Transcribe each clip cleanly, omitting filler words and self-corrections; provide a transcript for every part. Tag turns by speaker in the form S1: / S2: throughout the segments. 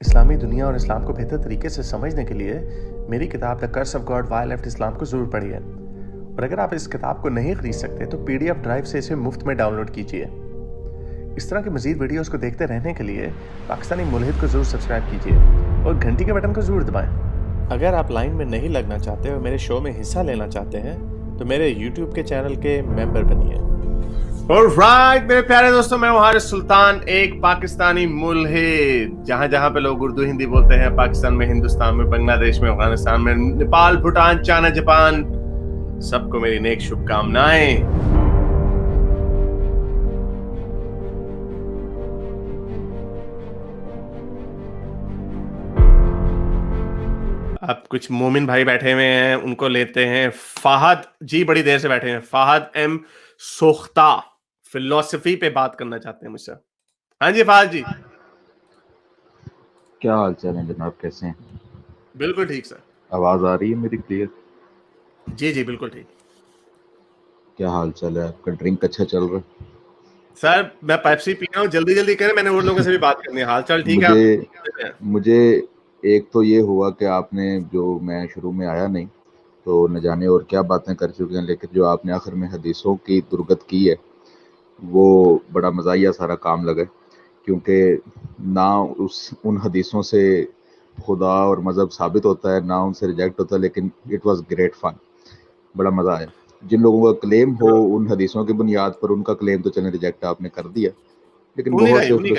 S1: इस्लामी दुनिया और इस्लाम को बेहतर तरीके से समझने के लिए मेरी किताब the curse of God why left Islam को ज़रूर पढ़िए। और अगर आप इस किताब को नहीं खरीद सकते तो PDF ड्राइव से इसे मुफ्त में डाउनलोड कीजिए। इस तरह के मज़ीद वीडियोस को देखते रहने के लिए पाकिस्तानी मुल्हिद को ज़रूर सब्सक्राइब कीजिए और घंटी के बटन को ज़रूर दबाएं। अगर आप लाइन में नहीं लगना चाहते और मेरे शो में हिस्सा लेना चाहते हैं तो मेरे YouTube के चैनल के मेंबर बनिए। ऑलराइट मेरे प्यारे दोस्तों, मैं हूं हारिस सुल्तान, एक पाकिस्तानी मुल्हिद। जहां जहां पे लोग उर्दू हिंदी बोलते हैं, पाकिस्तान में, हिंदुस्तान में, बांग्लादेश में, अफगानिस्तान में, नेपाल, भूटान, चाइना, जापान, सबको मेरी नेक शुभकामनाएं। अब कुछ मोमिन भाई बैठे हुए हैं, उनको लेते हैं। फाहद जी बड़ी देर से बैठे हैं। फाहद एम सोख्ता फिलोसफी पे बात करना चाहते हैं मुझसे। हाँ जी फाहद जी,
S2: क्या हाल चाल है जनाब, कैसे हैं?
S1: बिल्कुल ठीक सर।
S2: आवाज आ रही है मेरी क्लियर?
S1: जी जी बिल्कुल ठीक।
S2: क्या हाल चाल है आपका? ड्रिंक अच्छा चल रहा है?
S1: सर मैं पेप्सी पी रहा हूँ, जल्दी जल्दी करें, मैंने उन लोगों से भी बात करनी है। हाल चाल ठीक है
S2: मुझे मुझे एक तो ये हुआ कि आपने जो, मैं शुरू में आया नहीं तो न जाने और क्या बातें कर चुके हैं, लेकिन जो आपने आखिर में हदीसों की दुर्गत की है वो बड़ा मज़ाहिया सारा काम लगा, क्योंकि ना उन हदीसों से खुदा और मज़हब साबित होता है, ना उनसे रिजेक्ट होता है, लेकिन इट वाज ग्रेट फन, बड़ा मज़ा आया। जिन लोगों का क्लेम हो उन हदीसों की बुनियाद पर, उनका क्लेम तो चलें रिजेक्ट आपने कर दिया, लेकिन
S1: उन्हीं का
S2: बहुत
S1: ही
S2: से
S1: उन्हीं का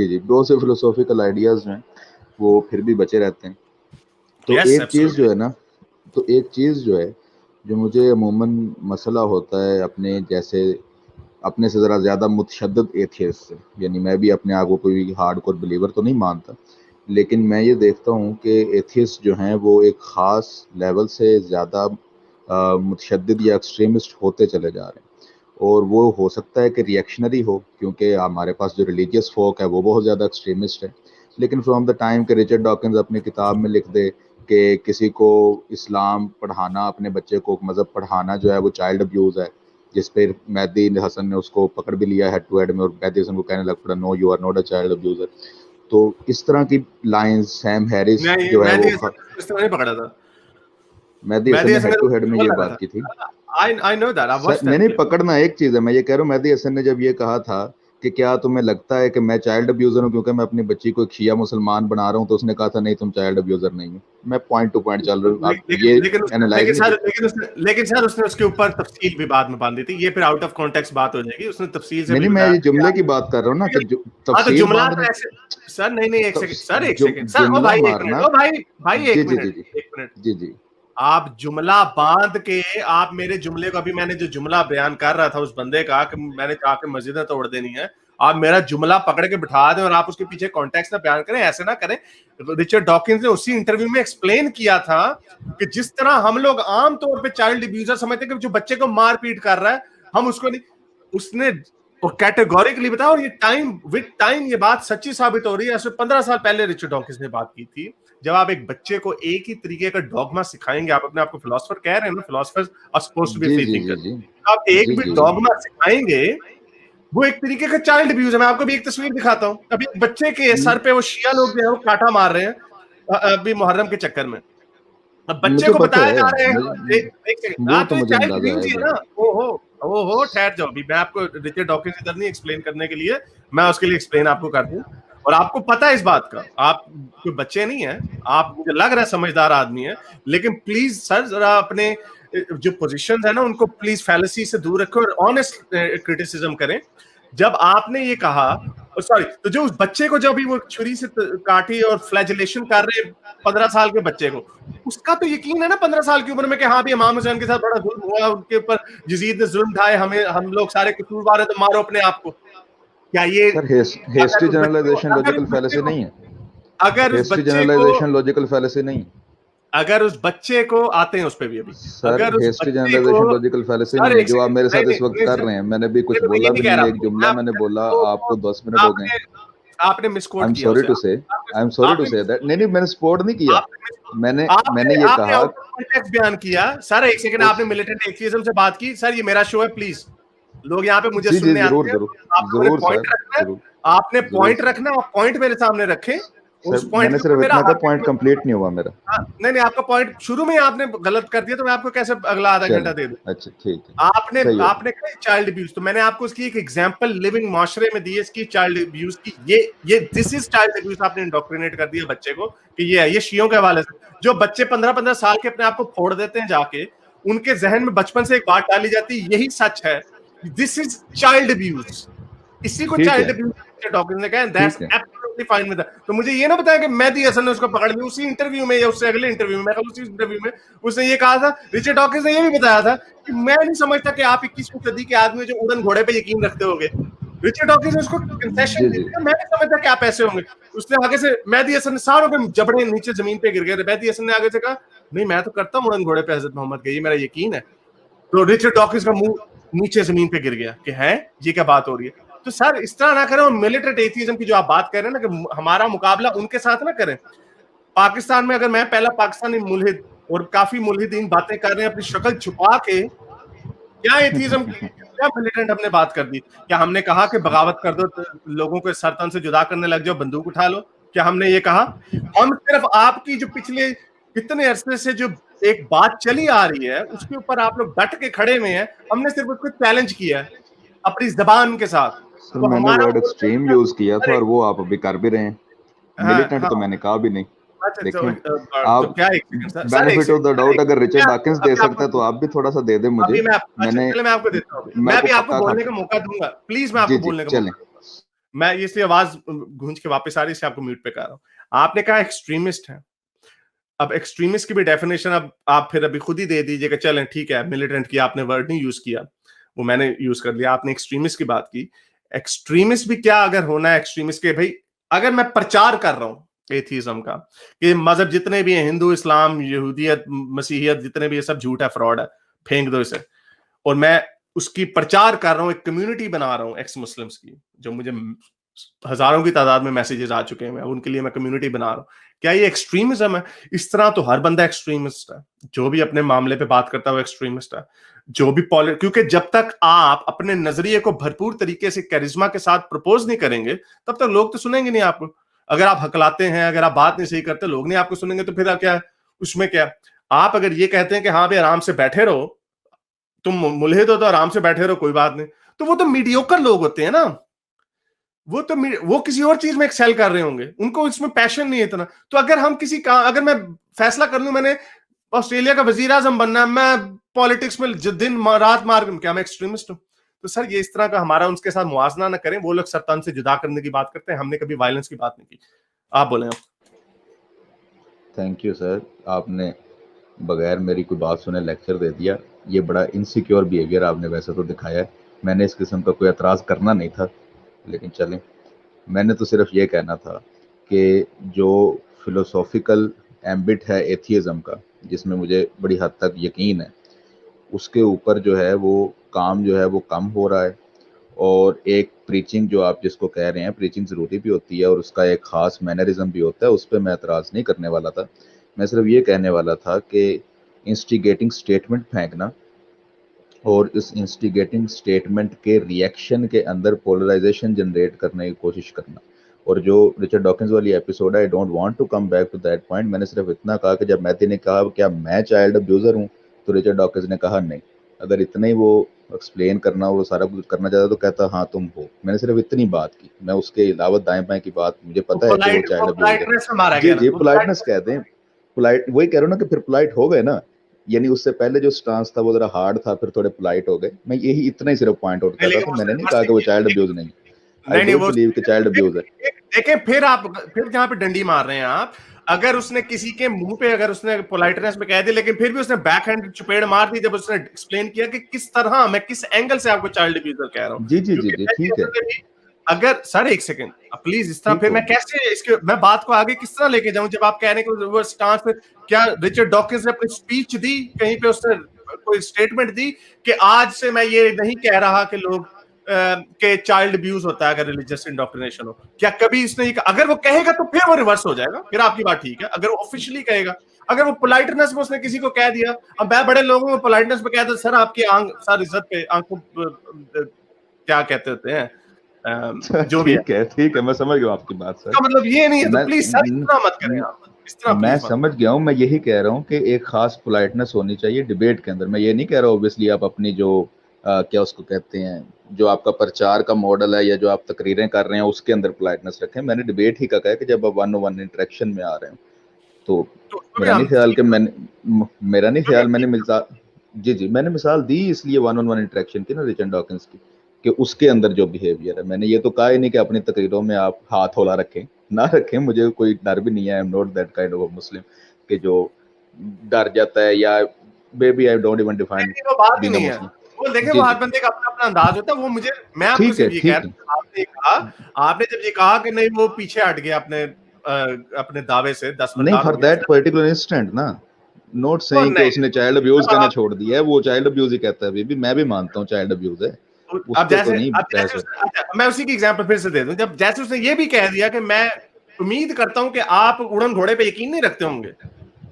S1: ही।
S2: बहुत से फिलोसॉफिकल आइडियाज़ हैं वो फिर भी बचे रहते हैं। तो
S1: यस
S2: एक चीज़
S1: एब्सोल्युटली।
S2: जो है जो मुझे अमूमन मसला होता है अपने से ज़रा ज़्यादा मुतशद्दिद एथियस्ट से, यानी मैं भी अपने आप को कोई हार्डकोर बिलीवर तो नहीं मानता, लेकिन मैं ये देखता हूँ कि एथियस्ट जो हैं वो एक ख़ास लेवल से ज़्यादा मुतशद्दिद या एक्सट्रीमिस्ट होते चले जा रहे हैं। और वो हो सकता है कि रिएक्शनरी हो, क्योंकि हमारे पास जो रिलीजियस फोक है वो बहुत ज़्यादा एक्सट्रीमिस्ट है, लेकिन फ्रॉम द टाइम के रिचर्ड डॉकिंस अपनी किताब में लिख दे कि किसी को इस्लाम पढ़ाना, अपने बच्चे को मज़हब पढ़ाना जो है वो चाइल्ड अब्यूज़ है, जिस पर मेहदी हसन ने उसको पकड़ भी लिया हेड टू हेड में, और मेहदी हसन को कहने लग पड़ा no you are not a child abuser. तो इस तरह की लाइंस सैम हैरिस
S1: नहीं
S2: जो है वो,
S1: मेहदी हसन ने इस तरह नहीं पकड़ा था।
S2: मेहदी हसन
S1: मेहदी
S2: ने
S1: हसन ने
S2: हेड टू हेड
S1: तो
S2: में
S1: बोल
S2: ये
S1: लगा
S2: बात
S1: था।
S2: की थी।
S1: I know that, I watched that
S2: नहीं,
S1: क्लिप।
S2: पकड़ना एक चीज़ है, मैं ये कह रहा हूँ मेहदी हसन ने जब ये कहा था कि क्या तुम्हें लगता है कि मैं चाइल्ड अब्यूज़र हूँ क्योंकि मैं अपनी बच्ची को एक शिया मुसलमान बना रहा हूँ, तो उसने कहा था नहीं तुम चाइल्ड अब्यूज़र नहीं हो। मैं पॉइंट टू पॉइंट चल रहा हूँ, आप
S1: लेकिन
S2: ये
S1: लेकिन उसने
S2: एनालाइज नहीं कर।
S1: लेकिन सर उसने उसके ऊपर तफसील भी बाद में बांध दी थी। ये फिर आउट ऑफ कॉन्टेक्स्ट बात हो जाएगी। उसने तफसील से
S2: नहीं
S1: भी
S2: नहीं, मैं
S1: बताया
S2: ये
S1: था कि
S2: जुमले की बात कर रहा हूँ ना कि
S1: हाँ तो
S2: तफसील
S1: जुमला
S2: बांधने,
S1: तो ऐसे। सर नहीं एक सेकंड सर, एक सेकंड सर, ओ
S2: जुमला
S1: भाई एक मिनट,
S2: मारना।
S1: ओ भाई भाई
S2: जी
S1: एक
S2: जी
S1: मिनट,
S2: जी जी
S1: एक मिनट।
S2: जी जी।
S1: आप जुमला बांध के, आप मेरे जुमले को, अभी मैंने जो जुमला बयान कर रहा था उस बंदे का कि मैंने जाके मस्जिदें तोड़ देनी है, आप मेरा जुमला पकड़ के बिठा दें और आप उसके पीछे कॉन्टेक्स्ट ना बयान करें, ऐसे ना करें। रिचर्ड डॉकिंस ने उसी इंटरव्यू में एक्सप्लेन किया था कि जिस तरह हम लोग आम तौर पे चाइल्ड अब्यूजर समझते हैं कि जो बच्चे को मार पीट कर रहा है, हम उसको नहीं, उसने कैटेगोरिकली बताया। और ये टाइम विद टाइम ये बात सच्ची साबित हो रही है। ऐसे 15 साल पहले रिचर्ड डॉकिंस ने बात की थी। जब आप एक बच्चे को एक ही तरीके का डॉगमा सिखाएंगे, आप अपने आप को फिलोसफर कह रहे हैं ना, philosophers are supposed to be
S2: जी
S1: फ्री
S2: जी
S1: थिंकर,
S2: जी जी
S1: आप एक
S2: जी
S1: भी
S2: जी।
S1: डॉगमा सिखाएंगे वो एक तरीके का चाइल्ड अब्यूज है। मैं आपको भी एक तस्वीर दिखाता हूं। अभी एक बच्चे के सर पे वो शिया लोग जो है वो कांटा मार रहे हैं अभी मुहर्रम के चक्कर में। अब बच्चे
S2: मुझे
S1: को
S2: पता
S1: बताया
S2: है,
S1: जा रहे हैं, एक सेकंड,
S2: वो
S1: हाँ
S2: तो
S1: तो ये
S2: मुझे
S1: चाइल्ड
S2: अंदाजा
S1: अब्यूज
S2: है
S1: ही है
S2: जी।
S1: ना। ओहो ठहर जाओ, अभी मैं आपको रिचर्ड डॉकिंस इधर नहीं एक्सप्लेन करने के लिए, मैं उसके लिए एक्सप्लेन आपको कर दूं। और आपको पता है इस बात का, आप कोई बच्चे नहीं है, आप मुझे लग रहा है समझदार आदमी है, लेकिन प्लीज सर जरा अपने जो पोजीशंस है ना उनको प्लीज फैलेसी से दूर रखो और ऑनेस्ट क्रिटिसिज्म करें। जब आपने ये कहा, सॉरी, तो जो उस बच्चे को जब भी वो छुरी से काटी और फ्लैजिलेशन कर रहे 15 साल के बच्चे को, उसका तो यकीन है ना 15 साल की उम्र में कि हाँ भी इमाम हुसैन के साथ बड़ा जुल्म हुआ, उनके ऊपर यजीद ने जुल्म ढाए, हमें, हम लोग सारे कसूरवार है तो मारो अपने आप को। क्या ये,
S2: सर हिस्ट्री
S1: अगर उस बच्चे को
S2: जनरलाइजेशन
S1: अगर
S2: लॉजिकल
S1: उस बच्चे
S2: फैलेसी
S1: को
S2: नहीं है।
S1: अगर उस
S2: हिस्ट्री
S1: बच्चे को
S2: जनरलाइजेशन लॉजिकल फैलेसी नहीं है।
S1: अगर उस बच्चे को आते हैं उस पे भी अभी,
S2: सर
S1: अगर उस
S2: हिस्ट्री
S1: बच्चे को,
S2: जनरलाइजेशन लॉजिकल फैलेसी नहीं
S1: सर
S2: है
S1: एक
S2: जो आप
S1: सेकंड,
S2: मेरे
S1: नहीं
S2: साथ
S1: नहीं
S2: इस वक्त
S1: नहीं
S2: कर
S1: सर,
S2: रहे हैं। मैंने भी कुछ
S1: मैं ये
S2: बोला
S1: नहीं
S2: भी
S1: कह
S2: नहीं
S1: रहा
S2: है, एक
S1: आपको,
S2: जुमला मैंने बोला, आपको 10 मिनट हो गए।
S1: आपने मिसकोट किया
S2: सॉरी
S1: उसे,
S2: टू से आई एम सॉरी टू
S1: आपने
S2: से दैट, नहीं नहीं, मैंने सपोर्ट नहीं किया। मैंने मैंने
S1: आपने
S2: ये
S1: आपने
S2: कहा
S1: आउट ऑफ कॉन्टेक्स्ट बयान किया। सर एक सेकंड,
S2: उस,
S1: आपने मिलिटेंट एथियज्म से बात की। सर ये मेरा शो है, प्लीज, लोग यहाँ पे मुझे
S2: जी
S1: सुनने
S2: जरूर
S1: आते हैं,
S2: जरूर
S1: आपने
S2: जरूर
S1: पॉइंट
S2: सर,
S1: रखना है,
S2: जरूर
S1: आपने
S2: जरूर
S1: पॉइंट
S2: सर।
S1: रखना, आप पॉइंट मेरे सामने रखें। उस
S2: सर
S1: पॉइंट
S2: मैंने
S1: के ऊपर
S2: सिर्फ
S1: मेरा
S2: इतना का
S1: हक है
S2: पॉइंट
S1: कि
S2: कंप्लीट नहीं हुआ मेरा।
S1: नहीं नहीं, आपका पॉइंट शुरू में ही आपने गलत कर दिया, तो मैं आपको कैसे अगला आधा
S2: चलें,
S1: घंटा दे दूं?
S2: अच्छा ठीक है,
S1: आपने
S2: सही हो
S1: आपने कहा चाइल्ड अब्यूज, तो मैंने आपको इसकी एक एग्जांपल लिविंग माशरे में दी है इसकी चाइल्ड अब्यूज की। ये दिस इज चाइल्ड अब्यूज। आपने इंडोक्ट्रिनेट कर दिया बच्चे को कि ये शियों के हवाले से। जो बच्चे 15-15 साल के अपने आप को फोड़ देते हैं जाके, उनके जहन में बचपन से एक बात डाली जाती है, यही सच है, दिस इज चाइल्ड अब्यूज। इसी को
S2: ठीक
S1: चाइल्ड
S2: है,
S1: अब्यूज डॉक्टर ने कहा, दैट्स
S2: ठीक है।
S1: Absolutely fine with that. तो मुझे ये ना बताया कि मेहदी हसन ने उसको पकड़ लिया उसी इंटरव्यू में या उससे अगले इंटरव्यू में, मैं कल उसी इंटरव्यू में उसने ये कहा था, रिचर्ड डॉकिंस ने ये भी बताया था कि मैं नहीं समझता कि आप 21वीं सदी के आदमी जो उड़न घोड़े पे यकीन रखते होगे। रिचर्ड डॉकिंस ने उसको कंसेशन
S2: जी
S1: दे
S2: जी
S1: दिया, मैं नहीं समझता कि आप ऐसे होंगे। उसने आगे से मेहदी हसन ने सारों के जबड़े नीचे जमीन पे गिर गए थे। मेहदी हसन ने आगे से कहा, नहीं मैं तो करता हूँ उड़न घोड़े पे हजरत मोहम्मद के, ये मेरा यकीन है। तो रिचर्ड डॉकिंस का मुंह नीचे जमीन पे गिर गया कि है ये क्या बात हो रही है। तो सर इस तरह ना करें, और मिलिटेंट एथिज्म की जो आप बात कर रहे हैं ना कि हमारा मुकाबला उनके साथ ना करें। पाकिस्तान में अगर मैं पहला पाकिस्तानी मुल्हिद, और काफी मुल्हिदीन बातें कर रहे हैं अपनी शक्ल छुपा के, क्या एथिज्म की, क्या मिलिटेंट हमने बात कर दी? क्या हमने कहा कि बगावत कर दो, लोगों को सर तन से जुदा करने लग जाओ, बंदूक उठा लो? क्या हमने ये कहा? हम सिर्फ आपकी जो पिछले कितने अरसे से जो एक बात चली आ रही है उसके ऊपर आप लोग डट के खड़े हुए हैं, हमने सिर्फ उसको चैलेंज किया है अपनी जबान के साथ।
S2: सर,
S1: तो
S2: मैंने
S1: हमारा
S2: वर्ड एक्सट्रीम यूज किया था
S1: अरे
S2: और वो आप अभी कर भी रहे हैं।
S1: हाँ
S2: मिलिटेंट
S1: हाँ,
S2: तो मैंने कहा भी नहीं।
S1: अच्छा
S2: देखें,
S1: तो
S2: आप
S1: क्या, एक सेकंड सर, एक
S2: benefit of the
S1: second,
S2: doubt अगर
S1: मैं
S2: रिचर्ड डॉकिंस
S1: आपको
S2: दे
S1: अभी
S2: सकता है तो
S1: आपको
S2: आप भी थोड़ा सा दे दें मुझे।
S1: अभी मैं अच्छा
S2: मैंने,
S1: चले मैं आपको देता हूँ, मैं
S2: मेरे को
S1: भी आपको
S2: पता था।
S1: बोलने का मौका दूंगा, प्लीज मैं
S2: जी
S1: आपको
S2: जी
S1: बोलने का
S2: चलें।
S1: मौका, मैं इसलिए आवाज गूंज के वापस आ रही है इसलिए आपको म्यूट पे कर रहा हूँ। आपने कहा एक्सट्रीमिस्ट है, अब एक्सट्रीमिस्ट की भी डेफिनेशन अब आप फिर अभी खुद ही दे दीजिएगा। चलें ठीक है, मिलिटेंट की आपने वर्ड नहीं यूज किया, वो मैंने यूज कर लिया, आपने एक्सट्रीमिस्ट की बात की। एक्सट्रीमिस्ट भी क्या अगर होना है एक्सट्रीमिस्ट के, भाई अगर मैं प्रचार कर रहा हूं एथीज्म का कि मजहब जितने भी हैं, हिंदू इस्लाम यहूदियत मसीहियत जितने भी, ये सब झूठ है, फ्रॉड है, फेंक दो इसे, और मैं उसकी प्रचार कर रहा हूं, एक कम्युनिटी बना रहा हूं एक्स मुस्लिम्स की, जो मुझे हजारों की तादाद में मैसेजेस आ चुके हैं, उनके लिए मैं कम्युनिटी बना रहा हूं, क्या ये एक्सट्रीमिज्म है? इस तरह तो हर बंदा एक्सट्रीमिस्ट है, जो भी अपने मामले पे बात करता है वो एक्सट्रीमिस्ट है। जो भी क्योंकि जब तक आप अपने नजरिए को भरपूर तरीके से कैरिज्मा के साथ प्रपोज नहीं करेंगे, तब तक लोग तो सुनेंगे नहीं आपको। अगर आप हकलाते हैं, अगर आप बात नहीं सही करते, लोग नहीं आपको सुनेंगे, तो फिर क्या उसमें क्या? आप अगर ये कहते हैं कि हाँ भाई आराम से बैठे रहो, तुम मुल्हिद हो तो आराम से बैठे रहो, कोई बात नहीं, तो वो तो मीडियोकर लोग होते हैं ना, वो किसी और चीज में एक्सेल कर रहे होंगे, उनको इसमें पैशन नहीं है इतना। तो अगर हम किसी का, अगर मैं फैसला कर लूं मैंने ऑस्ट्रेलिया का वजीर आजम बनना है, मैं पॉलिटिक्स में रात मार, क्या मैं एक्सट्रीमिस्ट हूं? तो सर ये इस तरह का हमारा उनके साथ मुआवजा ना करें। वो लोग सरतन से जुदा करने की बात करते हैं, हमने कभी वायलेंस की बात नहीं की। आप बोले।
S2: थैंक यू सर, आपने बगैर मेरी कोई बात सुने लेक्चर दे दिया। ये बड़ा इनसिक्योर बिहेवियर आपने वैसे तो दिखाया है। मैंने इस किस्म का कोई एतराज़ करना नहीं था, लेकिन चलें, मैंने तो सिर्फ ये कहना था कि जो फिलोसॉफिकल एम्बिट है एथियज़म का, जिसमें मुझे बड़ी हद तक यकीन है, उसके ऊपर जो है वो काम जो है वो कम हो रहा है। और एक प्रीचिंग जो आप जिसको कह रहे हैं, प्रीचिंग ज़रूरी भी होती है और उसका एक ख़ास मैनरिज्म भी होता है, उस पर मैं एतराज़ नहीं करने वाला था। मैं सिर्फ ये कहने वाला था कि इंस्टिगेटिंग स्टेटमेंट फेंकना और इस इंस्टिगेटिंग स्टेटमेंट के रिएक्शन के अंदर पोलराइजेशन जनरेट करने की कोशिश करना, और जो रिचर्ड डॉकिंस वाली एपिसोड है, I don't want to come back to that point. मैंने सिर्फ इतना कहा कि जब मैथी ने कहा क्या मैं चाइल्ड अब्यूज़र हूँ, तो रिचर्ड डॉकिंस ने कहा नहीं। अगर इतना ही वो एक्सप्लेन करना, वो सारा कुछ करना चाहता तो कहता हाँ तुम हो। मैंने सिर्फ इतनी बात की, मैं उसके अलावा दाएं बाएं की बात, मुझे पता है कि वो चाइल्ड अब्यूज़र है।
S1: पोलाइटनेस में मारा
S2: जी
S1: गया
S2: जी,
S1: ना,
S2: पोलाइटनेस कहते हैं। पोलाइट वही कह रहा हूँ ना कि फिर पोलाइट हो गए ना, यानी उससे पहले जो स्टांस था वो जरा हार्ड था, फिर थोड़े पोलाइट हो गए। मैं यही इतना ही सिर्फ पॉइंट आउट कर रहा
S1: लेकिन
S2: था,
S1: उसने
S2: मैंने नहीं कहा
S1: रिवर्स
S2: कि वो चाइल्ड
S1: नहीं
S2: अब्यूज नहीं। आई
S1: नहीं नहीं,
S2: डू
S1: वो
S2: बिलीव कि चाइल्ड अब्यूज है।
S1: देखें, फिर आप फिर जहां पे डंडी मार रहे हैं आप, अगर उसने किसी के मुंह पे, अगर उसने पोलाइटनेस में कह दिया, लेकिन फिर भी उसने बैक हैंड चुपेड़ मार दी जब उसने एक्सप्लेन किया कि किस तरह, मैं किस एंगल से आपको चाइल्ड अब्यूजर कह रहा हूं।
S2: जी जी जी
S1: क्योंकि
S2: जी, ठीक है,
S1: अगर सर एक सेकंड प्लीज, इस तरह
S2: ठीक
S1: फिर
S2: हो।
S1: मैं कैसे इसके, मैं बात को आगे किस तरह लेके जाऊं जब आप कह रहे हैं कि वो स्टांस पे, क्या रिचर्ड डॉकिंस ने अपनी स्पीच दी कहीं पे, उसने कोई स्टेटमेंट दी कि आज से मैं ये नहीं कह रहा कि लोग के चाइल्ड अब्यूज होता है अगर रिलीजियस इंडोक्ट्रिनेशन हो? क्या कभी इसने अगर वो कहेगा तो फिर वो रिवर्स हो जाएगा, फिर आपकी बात ठीक है। अगर वो ऑफिशियली कहेगा, अगर वो पोलाइटनेस में उसने किसी को कह दिया, अब मैं बड़े लोगों में पोलाइटनेस में कहता सर आपकी सर इज्जत पे आंखों क्या कहते होते हैं, जो भी है।
S2: ठीक है, मैं समझ गया आपकी बात सर।
S1: इसका मतलब ये नहीं है, तो
S2: मैं
S1: प्लीज सर इतना मत करें आप, इस तरह
S2: मैं
S1: प्लीज मत।
S2: समझ गया हूँ, मैं यही कह रहा हूँ कि एक खास पोलाइटनेस होनी चाहिए डिबेट के अंदर। मैं ये नहीं कह रहा ऑब्वियसली आप अपनी जो क्या उसको कहते हैं, जो आपका प्रचार का मॉडल है या जो आप तकरीरें कर रहे हैं उसके अंदर पोलाइटनेस रखें। मैंने डिबेट ही का कहा है कि जब आप वन ऑन वन इंटरेक्शन में आ रहे हो तो
S1: तो उसमें भी हम
S2: मेरा नहीं
S1: जो भी
S2: ख्याल
S1: हम
S2: मैंने मिसाल जी मैंने मिसाल दी इसलिए वन ऑन वन इंटरेक्शन की ना रिचर्ड डॉकिंस की, कि उसके अंदर जो बिहेवियर है। मैंने ये तो कहा ही नहीं कि अपनी तकरीरों में आप हाथ होला रखें ना रखें, मुझे कोई डर भी नहीं है। I am not that kind of Muslim कि जो डर जाता है, या maybe I don't even define
S1: वो बात ही
S2: बीइंग अ
S1: नहीं है।
S2: मुस्लिम।
S1: वो देखें,
S2: जी
S1: वो हर
S2: जी
S1: बंदे का अपना अपना अंदाज होता है। वो मुझे, मैं आपको
S2: ठीक है
S1: सिर्फ ये कह
S2: ठीक
S1: रहा
S2: है।
S1: हूं, आपने जब ये कहा कि नहीं वो पीछे हट गया अपने दावे से,
S2: नहीं,
S1: दस्तबरदार हो
S2: फॉर
S1: गया
S2: दैट
S1: सर।
S2: पर्टिकुलर इंस्टेंट ना, नोट
S1: वो
S2: सेइंग कि
S1: नहीं,
S2: उसने चाइल्ड अब्यूज कहना
S1: अब
S2: छोड़ दिया है। वो चाइल्ड अब्यूज ही कहता है अभी भी, मैं भी मानता हूँ चाइल्ड अब्यूज है, उस पे तो नहीं
S1: अब
S2: बहस
S1: जैसे
S2: हो।
S1: अच्छा, मैं उसी की एग्जांपल फिर से दे दूं। जब जैसे उसने ये भी कह दिया कि मैं उम्मीद करता हूं कि आप उड़न घोड़े पे यकीन नहीं रखते होंगे,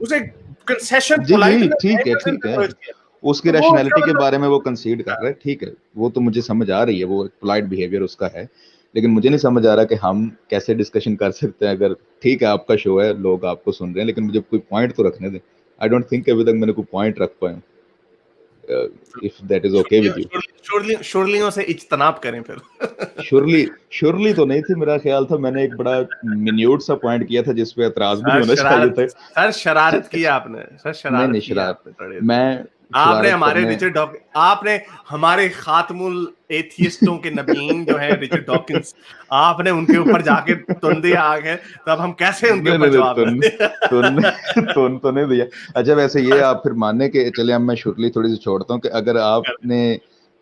S1: उसे कंसेशन
S2: जी जी
S1: पोलाइटनेस
S2: ठीक है,
S1: अप्रोच किया,
S2: उसकी
S1: तो वो उसका
S2: रैशनैलिटी के
S1: मतलब
S2: बारे में वो कंसीड कर रहा है, ठीक है, वो तो मुझे समझ आ रही है, वो पोलाइट बिहेवियर उसका है। लेकिन मुझे नहीं समझ आ रहा कि हम कैसे डिस्कशन कर सकते हैं। अगर ठीक है आपका शो है, लोग आपको सुन रहे हैं, लेकिन मुझे कोई पॉइंट तो रखने दें। आई डोंट थिंक अभी तक मैंने कोई पॉइंट रख पाया, if that is okay with you.
S1: शुरलियों से इज्तनाब करें फिर।
S2: श्योरली तो नहीं थी, मेरा ख्याल था मैंने एक बड़ा मिन्यूट सा पॉइंट किया था जिस पे एतराज भी नहीं होना चाहिए था।
S1: सर शरारत किया आपने, सर
S2: नहीं
S1: शरारत
S2: नहीं,
S1: किया
S2: शरारत
S1: आपने थोड़े।
S2: मैं
S1: आपने
S2: शरारत
S1: हमारे
S2: करने
S1: रिचर्ड डॉक आपने हमारे खातमुल एथियस्टों के नबीन जो है रिचर्ड डॉकिंस, आपने उनके ऊपर जाके तुन दिया आगे, तब हम कैसे उनके
S2: नहीं
S1: ऊपर
S2: नहीं नहीं,
S1: जवाब
S2: तुन
S1: दें?
S2: तुन तो नहीं दिया। अच्छा वैसे ये आप फिर मानने के चले, अब मैं शुरली थोड़ी सी छोड़ता हूँ कि अगर आपने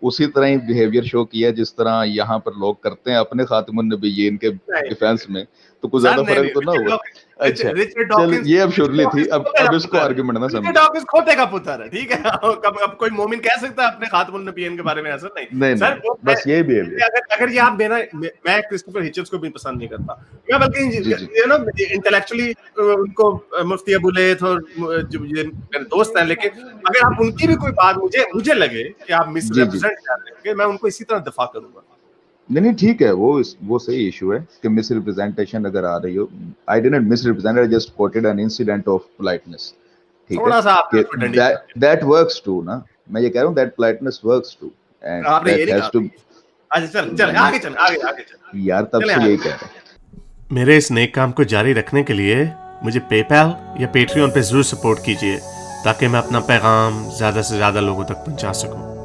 S2: उसी तरह ही बिहेवियर शो किया जिस तरह यहाँ पर लोग करते हैं अपने खातिमुन नबीयीन के
S1: नहीं,
S2: डिफेंस में, तो कुछ
S1: सर
S2: ज्यादा
S1: नहीं,
S2: फर्क
S1: नहीं,
S2: तो ना हुआ। अच्छा चल, ये अब शुरली थी, अब इसको आर्गुमेंट ना
S1: रिचर्ड
S2: समझे।
S1: डॉकिंस खोते का पुत्र है, ठीक है? अब कोई मोमिन कह सकता है अपने खातमुन नबिय्यीन के बारे में ऐसा? नहीं।
S2: नहीं
S1: सर
S2: नहीं,
S1: वो
S2: बस यही बिहेवियर।
S1: अगर अगर ये आप मेरा मैं क्रिस्टोफर हिचन्स को भी पसंद नहीं करता। मैं बल्कि
S2: जी जी
S1: यू नो इंटेलेक्चुअली उनको मुफ्ती अबू लैथ और जो ये मेरे दोस्त हैं, लेकिन अगर आप उनकी भी कोई बात मुझे लगे कि आप
S2: जी जी।
S1: मिसरिप्रेजेंट कर रहे हैं, मैं उनको इसी तरह दफा करूंगा।
S2: नहीं नहीं ठीक है, वो सही इशू है कि मिस रिप्रेजेंटेशन अगर आ रही हो। I didn't miss represent, I just coated an incident of politeness, ठीक है,
S1: थोड़ा सा आपने
S2: कि
S1: उसको डंडी
S2: दैट दैट वर्क्स टू ना। मैं ये कह रहा हूँ that politeness works too and
S1: आपने ये
S2: दैट
S1: नहीं
S2: हैज
S1: कहा।
S2: टू।
S1: अच्छा चल आगे चल, आगे चल,
S2: यार तब
S1: चले
S2: से
S1: आगे।
S2: यही कह रहा हूँ।
S1: मेरे इस नेक काम को जारी रखने के लिए मुझे पेपैल या पेट्रियन पे जरूर सपोर्ट कीजिए, ताकि मैं अपना पैगाम ज़्यादा से ज़्यादा लोगों तक पहुंचा सकूं।